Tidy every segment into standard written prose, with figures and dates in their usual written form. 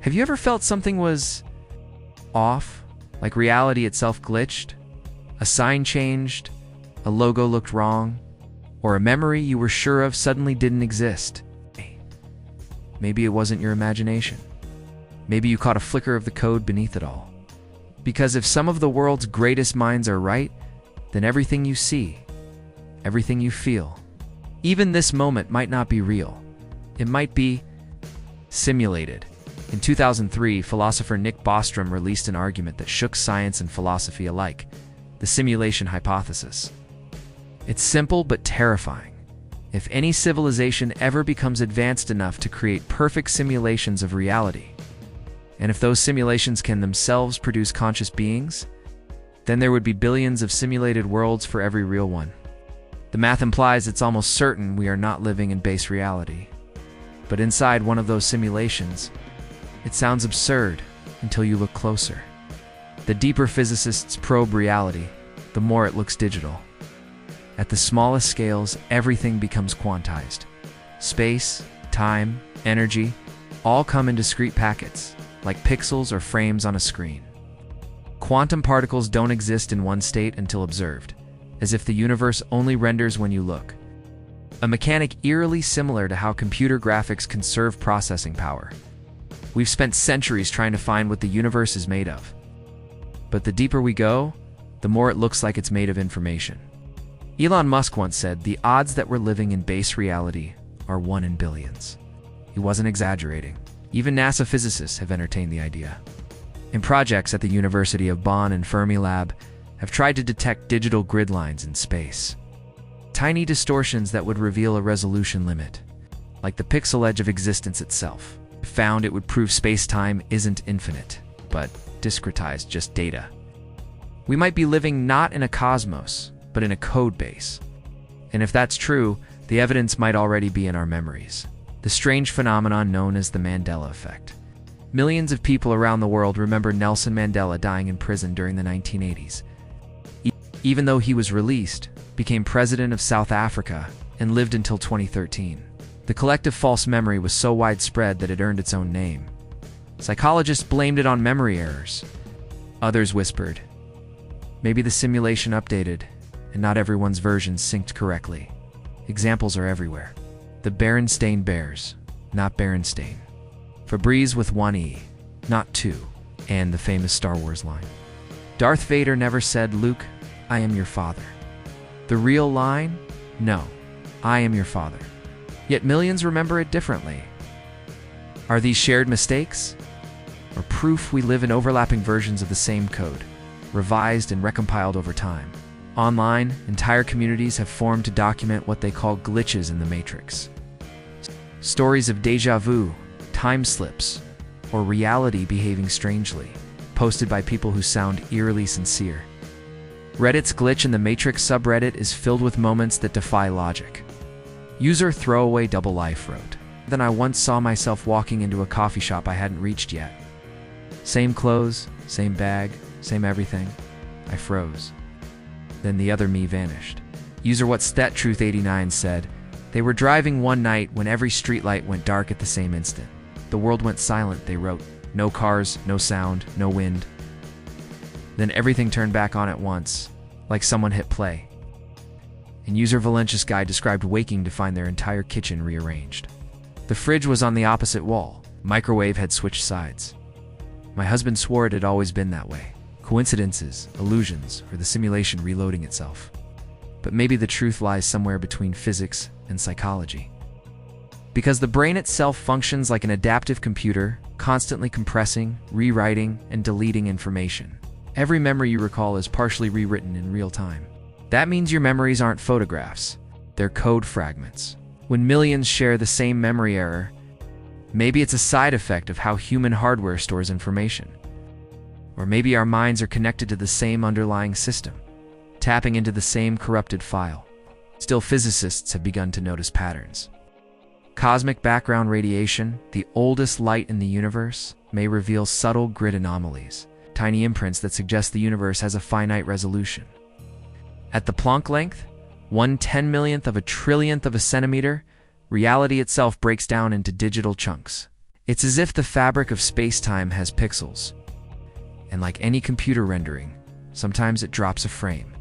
Have you ever felt something was off, like reality itself glitched? A sign changed, a logo looked wrong, or a memory you were sure of suddenly didn't exist? Maybe it wasn't your imagination. Maybe you caught a flicker of the code beneath it all. Because if some of the world's greatest minds are right, then everything you see, everything you feel, even this moment might not be real. It might be simulated. In 2003, philosopher Nick Bostrom released an argument that shook science and philosophy alike, the simulation hypothesis. It's simple but terrifying. If any civilization ever becomes advanced enough to create perfect simulations of reality, and if those simulations can themselves produce conscious beings, then there would be billions of simulated worlds for every real one. The math implies it's almost certain we are not living in base reality. But inside one of those simulations, it sounds absurd until you look closer. The deeper physicists probe reality, the more it looks digital. At the smallest scales, everything becomes quantized. Space, time, energy, all come in discrete packets, like pixels or frames on a screen. Quantum particles don't exist in one state until observed, as if the universe only renders when you look. A mechanic eerily similar to how computer graphics conserve processing power. We've spent centuries trying to find what the universe is made of. But the deeper we go, the more it looks like it's made of information. Elon Musk once said, "The odds that we're living in base reality are 1 in billions." He wasn't exaggerating. Even NASA physicists have entertained the idea. In projects at the University of Bonn and Fermilab have tried to detect digital grid lines in space. Tiny distortions that would reveal a resolution limit, like the pixel edge of existence itself. Found it would prove space-time isn't infinite, but discretized just data. We might be living not in a cosmos, but in a code base. And if that's true, the evidence might already be in our memories. The strange phenomenon known as the Mandela Effect. Millions of people around the world remember Nelson Mandela dying in prison during the 1980s. Even though he was released, became president of South Africa, and lived until 2013. The collective false memory was so widespread that it earned its own name. Psychologists blamed it on memory errors. Others whispered, maybe the simulation updated, and not everyone's version synced correctly. Examples are everywhere. The Berenstain Bears, not Berenstain. Febreze with 1 E, not 2, and the famous Star Wars line. Darth Vader never said, "Luke, I am your father." The real line? No, I am your father. Yet millions remember it differently. Are these shared mistakes? Or proof we live in overlapping versions of the same code, revised and recompiled over time? Online, entire communities have formed to document what they call glitches in the matrix. Stories of déjà vu, time slips, or reality behaving strangely, posted by people who sound eerily sincere. Reddit's Glitch in the Matrix subreddit is filled with moments that defy logic. User Throwaway Double Life wrote, "Then I once saw myself walking into a coffee shop I hadn't reached yet. Same clothes, same bag, same everything. I froze. Then the other me vanished." User What's That Truth 89 said, "They were driving one night when every streetlight went dark at the same instant. The world went silent," they wrote. "No cars, no sound, no wind. Then everything turned back on at once, like someone hit play." And user Valentius Guy described waking to find their entire kitchen rearranged. The fridge was on the opposite wall. Microwave had switched sides. My husband swore it had always been that way. Coincidences, illusions, or the simulation reloading itself. But maybe the truth lies somewhere between physics and psychology. Because the brain itself functions like an adaptive computer, constantly compressing, rewriting, and deleting information. Every memory you recall is partially rewritten in real time. That means your memories aren't photographs, they're code fragments. When millions share the same memory error, maybe it's a side effect of how human hardware stores information. Or maybe our minds are connected to the same underlying system, tapping into the same corrupted file. Still, physicists have begun to notice patterns. Cosmic background radiation, the oldest light in the universe, may reveal subtle grid anomalies, tiny imprints that suggest the universe has a finite resolution. At the Planck length, 1/10 millionth of a trillionth of a centimeter, reality itself breaks down into digital chunks. It's as if the fabric of space-time has pixels. And like any computer rendering, sometimes it drops a frame.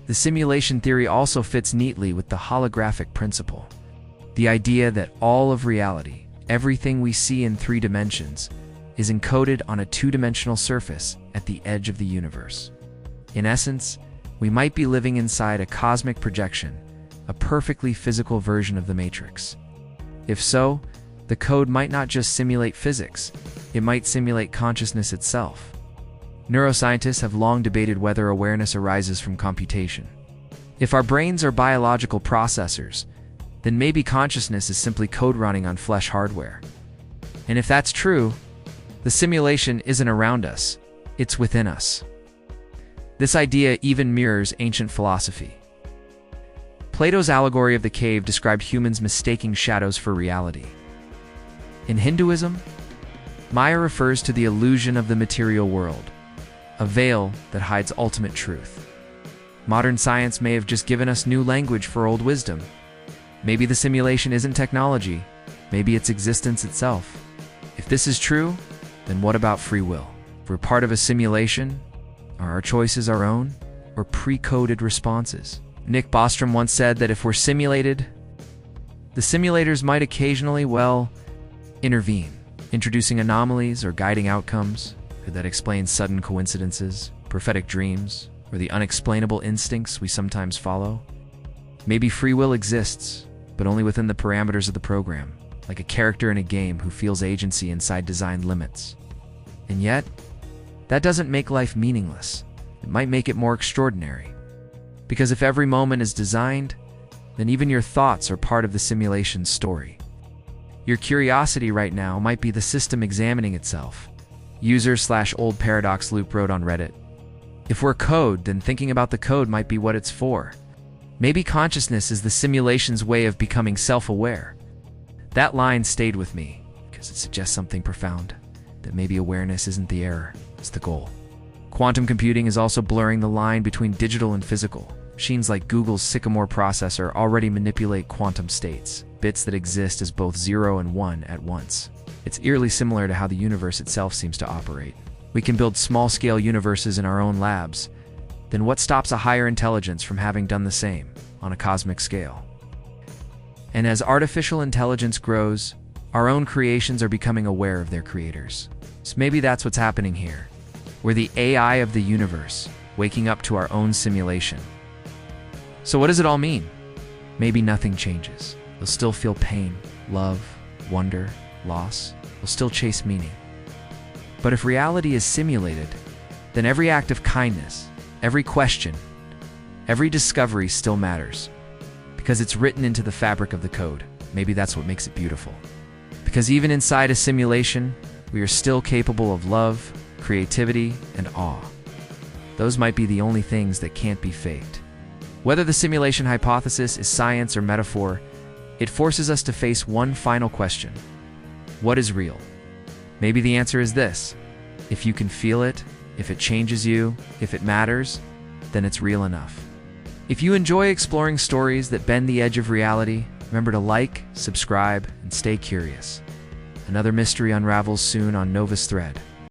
The simulation theory also fits neatly with the holographic principle. The idea that all of reality, everything we see in 3 dimensions, is encoded on a 2-dimensional surface at the edge of the universe. In essence, we might be living inside a cosmic projection, a perfectly physical version of the Matrix. If so, the code might not just simulate physics, it might simulate consciousness itself. Neuroscientists have long debated whether awareness arises from computation. If our brains are biological processors, then maybe consciousness is simply code running on flesh hardware. And if that's true, the simulation isn't around us, it's within us. This idea even mirrors ancient philosophy. Plato's allegory of the cave described humans mistaking shadows for reality. In Hinduism, Maya refers to the illusion of the material world, a veil that hides ultimate truth. Modern science may have just given us new language for old wisdom. Maybe the simulation isn't technology, maybe it's existence itself. If this is true, then what about free will? If we're part of a simulation, are our choices our own, or pre-coded responses? Nick Bostrom once said that if we're simulated, the simulators might occasionally, intervene, introducing anomalies or guiding outcomes. Could that explain sudden coincidences, prophetic dreams, or the unexplainable instincts we sometimes follow? Maybe free will exists, but only within the parameters of the program, like a character in a game who feels agency inside designed limits. And yet, that doesn't make life meaningless. It might make it more extraordinary. Because if every moment is designed, then even your thoughts are part of the simulation's story. Your curiosity right now might be the system examining itself. User/old paradox loop wrote on Reddit. If we're code, then thinking about the code might be what it's for. Maybe consciousness is the simulation's way of becoming self-aware. That line stayed with me because it suggests something profound, that maybe awareness isn't the error, it's the goal. Quantum computing is also blurring the line between digital and physical. Machines like Google's Sycamore processor already manipulate quantum states, bits that exist as both 0 and 1 at once. It's eerily similar to how the universe itself seems to operate. We can build small-scale universes in our own labs. Then what stops a higher intelligence from having done the same on a cosmic scale? And as artificial intelligence grows, our own creations are becoming aware of their creators. So maybe that's what's happening here. We're the AI of the universe, waking up to our own simulation. So what does it all mean? Maybe nothing changes. You'll still feel pain, love, wonder, loss. You'll still chase meaning. But if reality is simulated, then every act of kindness, every question, every discovery still matters. Because it's written into the fabric of the code. Maybe that's what makes it beautiful. Because even inside a simulation, we are still capable of love, creativity, and awe. Those might be the only things that can't be faked. Whether the simulation hypothesis is science or metaphor, it forces us to face one final question. What is real? Maybe the answer is this. If you can feel it, if it changes you, if it matters, then it's real enough. If you enjoy exploring stories that bend the edge of reality, remember to like, subscribe, and stay curious. Another mystery unravels soon on NovusThread.